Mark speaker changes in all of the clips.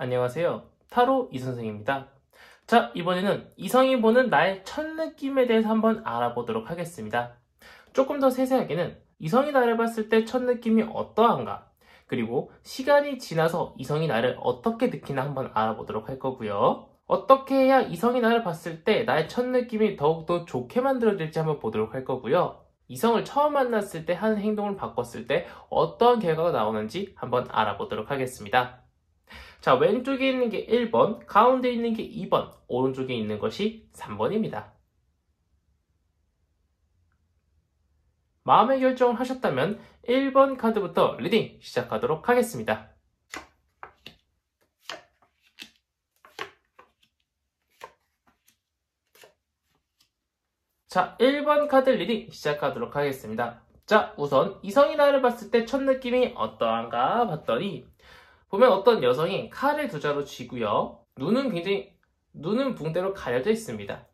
Speaker 1: 안녕하세요. 타로 이선생입니다. 자, 이번에는 이성이 보는 나의 첫 느낌에 대해서 한번 알아보도록 하겠습니다. 조금 더 세세하게는 이성이 나를 봤을 때 첫 느낌이 어떠한가, 그리고 시간이 지나서 이성이 나를 어떻게 느끼나 한번 알아보도록 할 거고요. 어떻게 해야 이성이 나를 봤을 때 나의 첫 느낌이 더욱더 좋게 만들어질지 한번 보도록 할 거고요. 이성을 처음 만났을 때 하는 행동을 바꿨을 때 어떠한 결과가 나오는지 한번 알아보도록 하겠습니다. 자, 왼쪽에 있는 게 1번, 가운데 있는 게 2번, 오른쪽에 있는 것이 3번입니다. 마음의 결정을 하셨다면 1번 카드부터 리딩 시작하도록 하겠습니다. 자, 1번 카드 리딩 시작하도록 하겠습니다. 자, 우선 이성이 나를 봤을 때 첫 느낌이 어떠한가 봤더니 보면 어떤 여성이 칼을 두 자루 쥐고요. 눈은 붕대로 가려져 있습니다.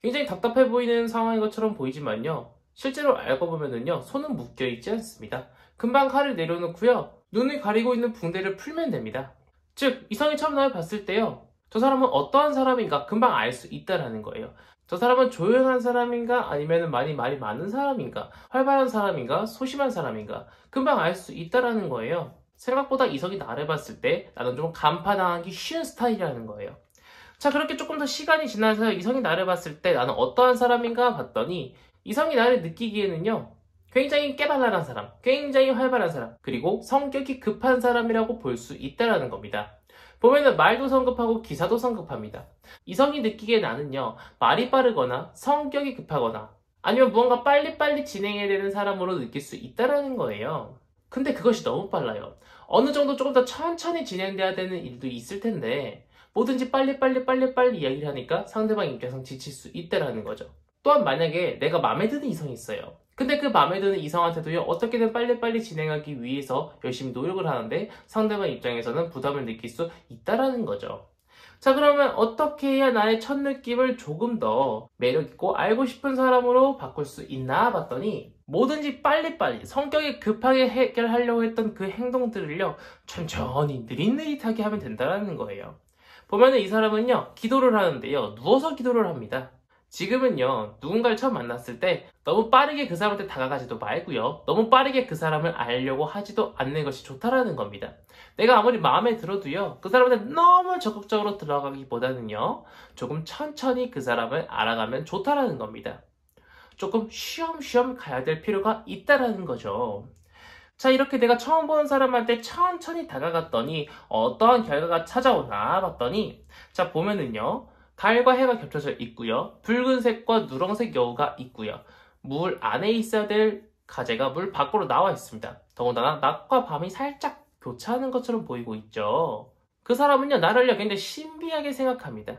Speaker 1: 굉장히 답답해 보이는 상황인 것처럼 보이지만요. 실제로 알고 보면은요, 손은 묶여 있지 않습니다. 금방 칼을 내려놓고요. 눈을 가리고 있는 붕대를 풀면 됩니다. 즉, 이성이 처음 나를 봤을 때요. 저 사람은 어떠한 사람인가 금방 알 수 있다라는 거예요. 저 사람은 조용한 사람인가 아니면 말이 많은 사람인가, 활발한 사람인가, 소심한 사람인가 금방 알 수 있다라는 거예요. 생각보다 이성이 나를 봤을 때 나는 좀 간파당하기 쉬운 스타일이라는 거예요. 자, 그렇게 조금 더 시간이 지나서 이성이 나를 봤을 때 나는 어떠한 사람인가 봤더니 이성이 나를 느끼기에는요, 굉장히 깨발랄한 사람, 굉장히 활발한 사람, 그리고 성격이 급한 사람이라고 볼 수 있다는 겁니다. 보면은 말도 성급하고 기사도 성급합니다. 이성이 느끼기에 나는요, 말이 빠르거나 성격이 급하거나 아니면 무언가 빨리빨리 진행해야 되는 사람으로 느낄 수 있다는 거예요. 근데 그것이 너무 빨라요. 어느 정도 조금 더 천천히 진행돼야 되는 일도 있을 텐데 뭐든지 빨리 이야기를 하니까 상대방 입장에서 지칠 수 있다는 거죠. 또한 만약에 내가 마음에 드는 이성이 있어요. 근데 그 마음에 드는 이성한테도요, 어떻게든 빨리 진행하기 위해서 열심히 노력을 하는데 상대방 입장에서는 부담을 느낄 수 있다는 거죠. 자, 그러면 어떻게 해야 나의 첫 느낌을 조금 더 매력있고 알고 싶은 사람으로 바꿀 수 있나 봤더니 뭐든지 빨리빨리 성격이 급하게 해결하려고 했던 그 행동들을요, 천천히 느릿느릿하게 하면 된다는 거예요. 보면은 이 사람은요, 기도를 하는데요, 누워서 기도를 합니다. 지금은요, 누군가를 처음 만났을 때 너무 빠르게 그 사람한테 다가가지도 말고요, 너무 빠르게 그 사람을 알려고 하지도 않는 것이 좋다라는 겁니다. 내가 아무리 마음에 들어도요, 그 사람한테 너무 적극적으로 들어가기보다는요, 조금 천천히 그 사람을 알아가면 좋다라는 겁니다. 조금 쉬엄쉬엄 가야 될 필요가 있다라는 거죠. 자, 이렇게 내가 처음 보는 사람한테 천천히 다가갔더니 어떠한 결과가 찾아오나 봤더니, 자, 보면은요, 달과 해가 겹쳐져 있고요, 붉은색과 누렁색 여우가 있고요, 물 안에 있어야 될 가재가 물 밖으로 나와 있습니다. 더군다나 낮과 밤이 살짝 교차하는 것처럼 보이고 있죠. 그 사람은요, 나를요 굉장히 신비하게 생각합니다.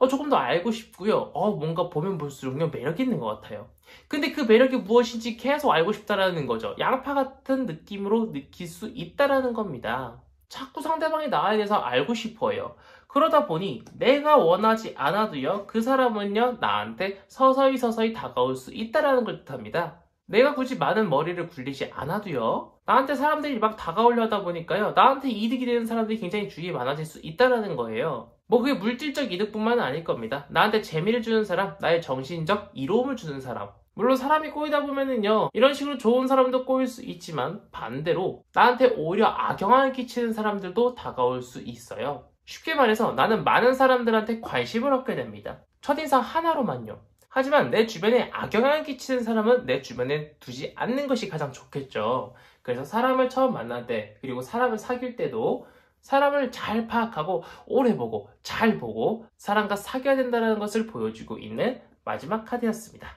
Speaker 1: 조금 더 알고 싶고요, 뭔가 보면 볼수록요 매력이 있는 것 같아요. 근데 그 매력이 무엇인지 계속 알고 싶다라는 거죠. 양파 같은 느낌으로 느낄 수 있다라는 겁니다. 자꾸 상대방이 나에 대해서 알고 싶어요. 그러다 보니 내가 원하지 않아도요, 그 사람은요 나한테 서서히 다가올 수 있다라는 걸 뜻합니다. 내가 굳이 많은 머리를 굴리지 않아도요, 나한테 사람들이 막 다가오려 하다 보니까요, 나한테 이득이 되는 사람들이 굉장히 주위에 많아질 수 있다라는 거예요. 뭐 그게 물질적 이득뿐만은 아닐 겁니다. 나한테 재미를 주는 사람, 나의 정신적 이로움을 주는 사람, 물론 사람이 꼬이다 보면은요, 이런 식으로 좋은 사람도 꼬일 수 있지만 반대로 나한테 오히려 악영향을 끼치는 사람들도 다가올 수 있어요. 쉽게 말해서 나는 많은 사람들한테 관심을 얻게 됩니다. 첫인상 하나로만요. 하지만 내 주변에 악영향을 끼치는 사람은 내 주변에 두지 않는 것이 가장 좋겠죠. 그래서 사람을 처음 만날 때, 그리고 사람을 사귈 때도 사람을 잘 파악하고 오래 보고 잘 보고 사람과 사귀어야 된다는 것을 보여주고 있는 마지막 카드였습니다.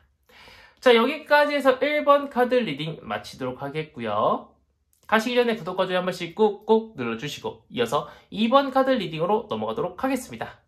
Speaker 1: 자, 여기까지 해서 1번 카드 리딩 마치도록 하겠고요. 가시기 전에 구독과 좋아요 한 번씩 꾹꾹 눌러주시고 이어서 2번 카드 리딩으로 넘어가도록 하겠습니다.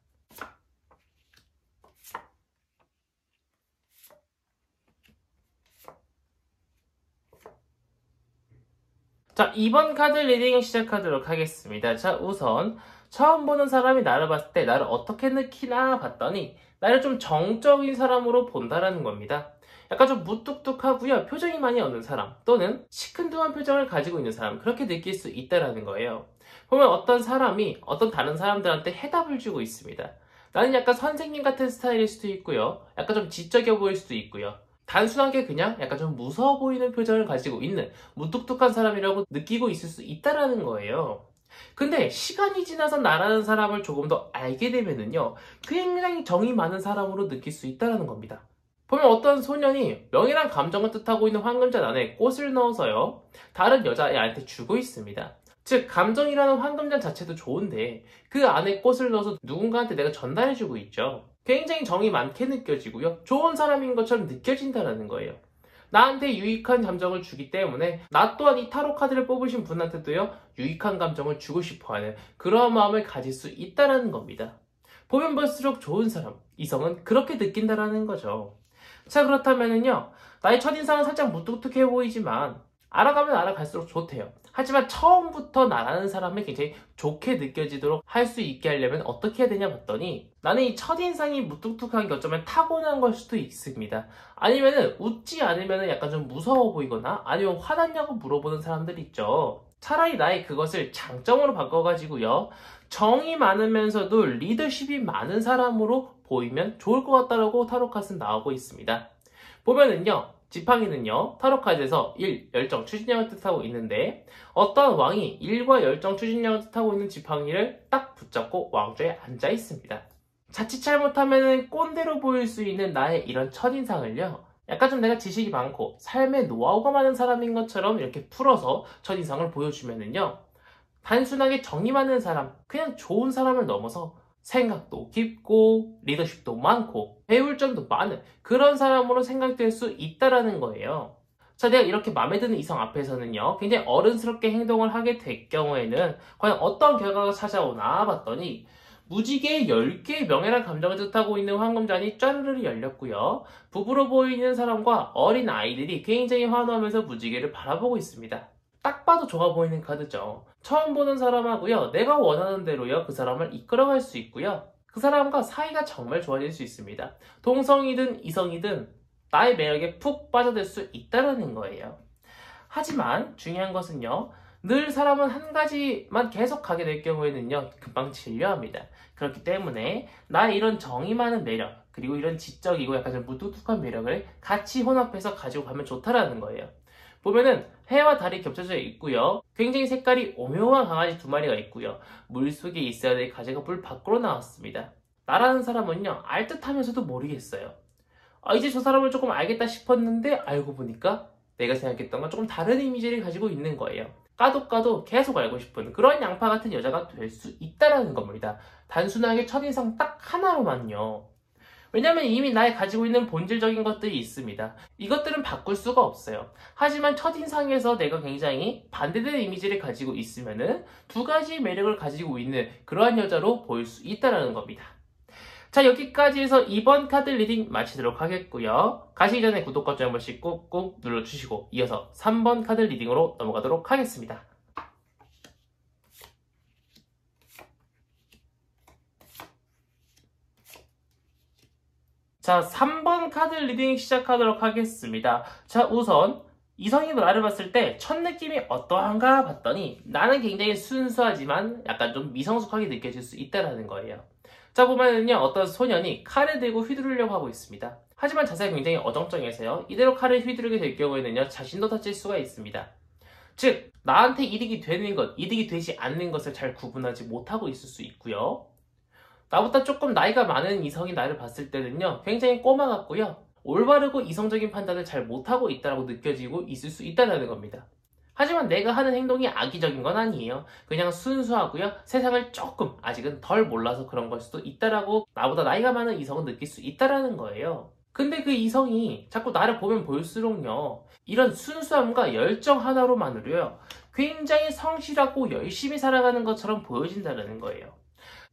Speaker 1: 자, 2번 카드 리딩 시작하도록 하겠습니다. 자, 우선 처음 보는 사람이 나를 봤을 때 나를 어떻게 느끼나 봤더니 나를 좀 정적인 사람으로 본다라는 겁니다. 약간 좀 무뚝뚝하고요, 표정이 많이 없는 사람, 또는 시큰둥한 표정을 가지고 있는 사람, 그렇게 느낄 수 있다라는 거예요. 보면 어떤 사람이 어떤 다른 사람들한테 해답을 주고 있습니다. 나는 약간 선생님 같은 스타일일 수도 있고요. 약간 좀 지적해 보일 수도 있고요. 단순하게 그냥 약간 좀 무서워 보이는 표정을 가지고 있는 무뚝뚝한 사람이라고 느끼고 있을 수 있다라는 거예요. 근데 시간이 지나서 나라는 사람을 조금 더 알게 되면은요, 굉장히 정이 많은 사람으로 느낄 수 있다는 겁니다. 보면 어떤 소년이 명예란 감정을 뜻하고 있는 황금잔 안에 꽃을 넣어서요, 다른 여자애한테 주고 있습니다. 즉, 감정이라는 황금잔 자체도 좋은데 그 안에 꽃을 넣어서 누군가한테 내가 전달해주고 있죠. 굉장히 정이 많게 느껴지고요, 좋은 사람인 것처럼 느껴진다는 거예요. 나한테 유익한 감정을 주기 때문에 나 또한 이 타로 카드를 뽑으신 분한테도요, 유익한 감정을 주고 싶어하는 그런 마음을 가질 수 있다는 겁니다. 보면 볼수록 좋은 사람, 이성은 그렇게 느낀다는 거죠. 자, 그렇다면은요, 나의 첫인상은 살짝 무뚝뚝해 보이지만 알아가면 알아갈수록 좋대요. 하지만 처음부터 나라는 사람을 굉장히 좋게 느껴지도록 할 수 있게 하려면 어떻게 해야 되냐 봤더니, 나는 이 첫인상이 무뚝뚝한 게 어쩌면 타고난 걸 수도 있습니다. 아니면은 웃지 않으면 약간 좀 무서워 보이거나 아니면 화났냐고 물어보는 사람들 있죠. 차라리 나의 그것을 장점으로 바꿔가지고요, 정이 많으면서도 리더십이 많은 사람으로 보이면 좋을 것 같다라고 타로카드는 나오고 있습니다. 보면은요, 지팡이는요, 타로카드에서 1, 열정, 추진력을 뜻하고 있는데, 어떤 왕이 1과 열정, 추진력을 뜻하고 있는 지팡이를 딱 붙잡고 왕좌에 앉아 있습니다. 자칫 잘못하면 꼰대로 보일 수 있는 나의 이런 첫인상을요, 약간 좀 내가 지식이 많고 삶의 노하우가 많은 사람인 것처럼 이렇게 풀어서 첫인상을 보여주면은요, 단순하게 정이 많은 사람, 그냥 좋은 사람을 넘어서 생각도 깊고 리더십도 많고 배울 점도 많은 그런 사람으로 생각될 수 있다라는 거예요. 자, 내가 이렇게 마음에 드는 이성 앞에서는요, 굉장히 어른스럽게 행동을 하게 될 경우에는 과연 어떤 결과가 찾아오나 봤더니, 무지개 10개의 명예란 감정을 뜻하고 있는 황금잔이 쫘르르 열렸고요, 부부로 보이는 사람과 어린 아이들이 굉장히 환호하면서 무지개를 바라보고 있습니다. 딱 봐도 좋아 보이는 카드죠. 처음 보는 사람하고요, 내가 원하는 대로요, 그 사람을 이끌어갈 수 있고요, 그 사람과 사이가 정말 좋아질 수 있습니다. 동성이든 이성이든 나의 매력에 푹 빠져들 수 있다는 거예요. 하지만 중요한 것은요, 늘 사람은 한 가지만 계속 가게 될 경우에는요, 금방 질려합니다. 그렇기 때문에 나의 이런 정이 많은 매력, 그리고 이런 지적이고 약간 좀 무뚝뚝한 매력을 같이 혼합해서 가지고 가면 좋다라는 거예요. 보면은 해와 달이 겹쳐져 있고요, 굉장히 색깔이 오묘한 강아지 2마리가 있고요, 물속에 있어야 될 가지가 물 밖으로 나왔습니다. 나라는 사람은요, 알듯하면서도 모르겠어요. 이제 저 사람을 조금 알겠다 싶었는데 알고 보니까 내가 생각했던 건 조금 다른 이미지를 가지고 있는 거예요. 까도 계속 알고 싶은 그런 양파 같은 여자가 될 수 있다는 겁니다. 단순하게 첫인상 딱 하나로만요. 왜냐면 이미 나의 가지고 있는 본질적인 것들이 있습니다. 이것들은 바꿀 수가 없어요. 하지만 첫인상에서 내가 굉장히 반대되는 이미지를 가지고 있으면은 2가지의 매력을 가지고 있는 그러한 여자로 보일 수 있다는 겁니다. 자, 여기까지 해서 이번 카드 리딩 마치도록 하겠고요. 가시기 전에 구독과 좋아요 한 번씩 꾹꾹 눌러주시고 이어서 3번 카드 리딩으로 넘어가도록 하겠습니다. 자, 3번 카드 리딩 시작하도록 하겠습니다. 자, 우선 이성이 나를 봤을 때 첫 느낌이 어떠한가 봤더니, 나는 굉장히 순수하지만 약간 좀 미성숙하게 느껴질 수 있다는 거예요. 자, 보면은요, 어떤 소년이 칼을 들고 휘두르려고 하고 있습니다. 하지만 자세가 굉장히 어정쩡해서요, 이대로 칼을 휘두르게 될 경우에는요, 자신도 다칠 수가 있습니다. 즉, 나한테 이득이 되는 것, 이득이 되지 않는 것을 잘 구분하지 못하고 있을 수 있고요, 나보다 조금 나이가 많은 이성이 나를 봤을 때는요, 굉장히 꼬마 같고요, 올바르고 이성적인 판단을 잘 못하고 있다고 느껴지고 있을 수 있다는 겁니다. 하지만 내가 하는 행동이 악의적인 건 아니에요. 그냥 순수하고요, 세상을 조금 아직은 덜 몰라서 그런 걸 수도 있다라고 나보다 나이가 많은 이성은 느낄 수 있다라는 거예요. 근데 그 이성이 자꾸 나를 보면 볼수록요, 이런 순수함과 열정 하나로만으로요, 굉장히 성실하고 열심히 살아가는 것처럼 보여진다는 거예요.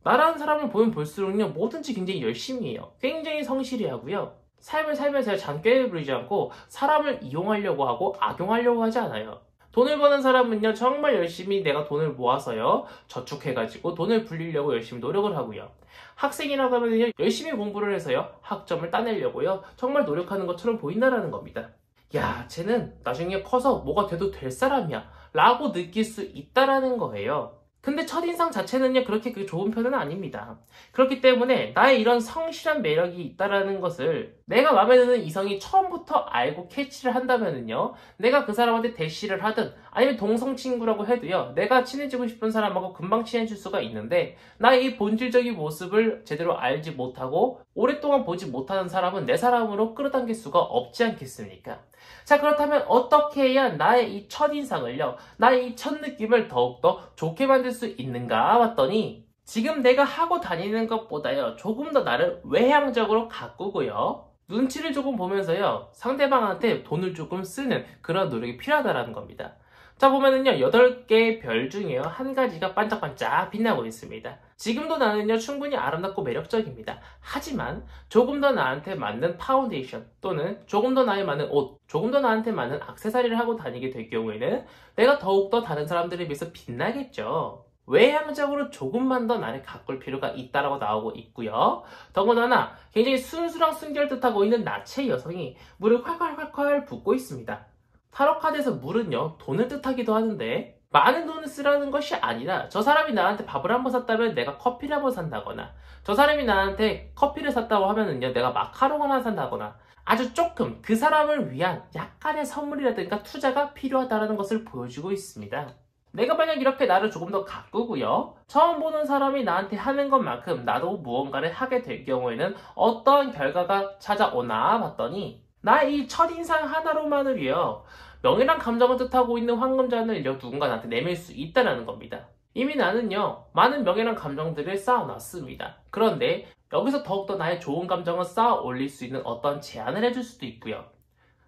Speaker 1: 나라는 사람을 보면 볼수록요, 뭐든지 굉장히 열심히 해요. 굉장히 성실히 하고요, 삶을 살면서 잔꾀를 부리지 않고 사람을 이용하려고 하고 악용하려고 하지 않아요. 돈을 버는 사람은요, 정말 열심히 내가 돈을 모아서요, 저축해가지고 돈을 불리려고 열심히 노력을 하고요, 학생이라고 하면요, 열심히 공부를 해서요, 학점을 따내려고요, 정말 노력하는 것처럼 보인다는 겁니다. 야, 쟤는 나중에 커서 뭐가 돼도 될 사람이야 라고 느낄 수 있다라는 거예요. 근데 첫인상 자체는요, 그렇게 좋은 편은 아닙니다. 그렇기 때문에 나의 이런 성실한 매력이 있다라는 것을 내가 마음에 드는 이성이 처음부터 알고 캐치를 한다면은요, 내가 그 사람한테 대시를 하든 아니면 동성 친구라고 해도요, 내가 친해지고 싶은 사람하고 금방 친해질 수가 있는데, 나의 이 본질적인 모습을 제대로 알지 못하고 오랫동안 보지 못하는 사람은 내 사람으로 끌어당길 수가 없지 않겠습니까? 자, 그렇다면 어떻게 해야 나의 이 첫인상을요, 나의 이 첫느낌을 더욱더 좋게 만들 수 있는가 봤더니, 지금 내가 하고 다니는 것보다요, 조금 더 나를 외향적으로 가꾸고요, 눈치를 조금 보면서요, 상대방한테 돈을 조금 쓰는 그런 노력이 필요하다는 겁니다. 자, 보면은요, 8개의 별 중에요, 한 가지가 반짝반짝 빛나고 있습니다. 지금도 나는요, 충분히 아름답고 매력적입니다. 하지만 조금 더 나한테 맞는 파운데이션 또는 조금 더 나에 맞는 옷, 조금 더 나한테 맞는 액세서리를 하고 다니게 될 경우에는 내가 더욱더 다른 사람들에 비해서 빛나겠죠. 외향적으로 조금만 더 나를 가꿀 필요가 있다라고 나오고 있고요. 더군다나 굉장히 순수랑 순결뜻하고 있는 나체 여성이 물을 콸콸콸콸 붓고 있습니다. 타로 카드에서 물은요, 돈을 뜻하기도 하는데, 많은 돈을 쓰라는 것이 아니라 저 사람이 나한테 밥을 한번 샀다면 내가 커피를 한번 산다거나, 저 사람이 나한테 커피를 샀다고 하면은요, 내가 마카롱 하나 산다거나, 아주 조금 그 사람을 위한 약간의 선물이라든가 투자가 필요하다는 것을 보여주고 있습니다. 내가 만약 이렇게 나를 조금 더 가꾸고요, 처음 보는 사람이 나한테 하는 것만큼 나도 무언가를 하게 될 경우에는 어떤 결과가 찾아오나 봤더니, 나의 이 첫인상 하나로만을요, 명예랑 감정을 뜻하고 있는 황금잔을요, 누군가 나한테 내밀 수 있다는 겁니다. 이미 나는요, 많은 명예랑 감정들을 쌓아놨습니다. 그런데 여기서 더욱더 나의 좋은 감정을 쌓아 올릴 수 있는 어떤 제안을 해줄 수도 있고요.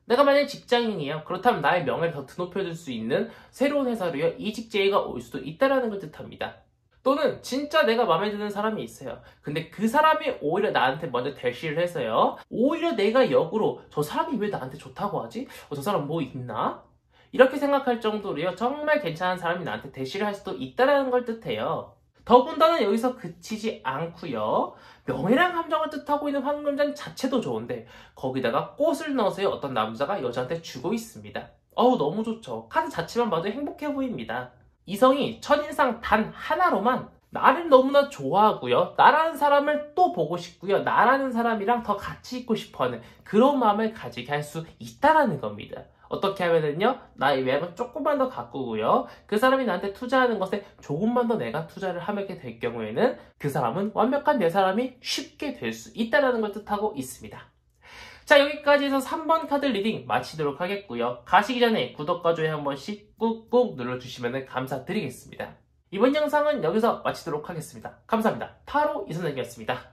Speaker 1: 내가 만약 직장인이에요. 그렇다면 나의 명예를 더 드높여줄 수 있는 새로운 회사로요, 이직 제의가 올 수도 있다는 걸 뜻합니다. 또는 진짜 내가 마음에 드는 사람이 있어요. 근데 그 사람이 오히려 나한테 먼저 대시를 해서요, 오히려 내가 역으로 저 사람이 왜 나한테 좋다고 하지? 저 사람 뭐 있나? 이렇게 생각할 정도로요, 정말 괜찮은 사람이 나한테 대시를 할 수도 있다는 걸 뜻해요. 더군다나 여기서 그치지 않고요, 명예랑 감정을 뜻하고 있는 황금잔 자체도 좋은데 거기다가 꽃을 넣어서 어떤 남자가 여자한테 주고 있습니다. 어우, 너무 좋죠. 카드 자체만 봐도 행복해 보입니다. 이성이 첫인상 단 하나로만 나를 너무나 좋아하고요, 나라는 사람을 또 보고 싶고요, 나라는 사람이랑 더 같이 있고 싶어하는 그런 마음을 가지게 할 수 있다는 겁니다. 어떻게 하면은요, 나의 외향을 조금만 더 가꾸고요, 그 사람이 나한테 투자하는 것에 조금만 더 내가 투자를 하게 될 경우에는 그 사람은 완벽한 내 사람이 쉽게 될 수 있다는 걸 뜻하고 있습니다. 자, 여기까지 해서 3번 카드 리딩 마치도록 하겠고요. 가시기 전에 구독과 좋아요 한 번씩 꾹꾹 눌러주시면 감사드리겠습니다. 이번 영상은 여기서 마치도록 하겠습니다. 감사합니다. 타로 이선생이었습니다.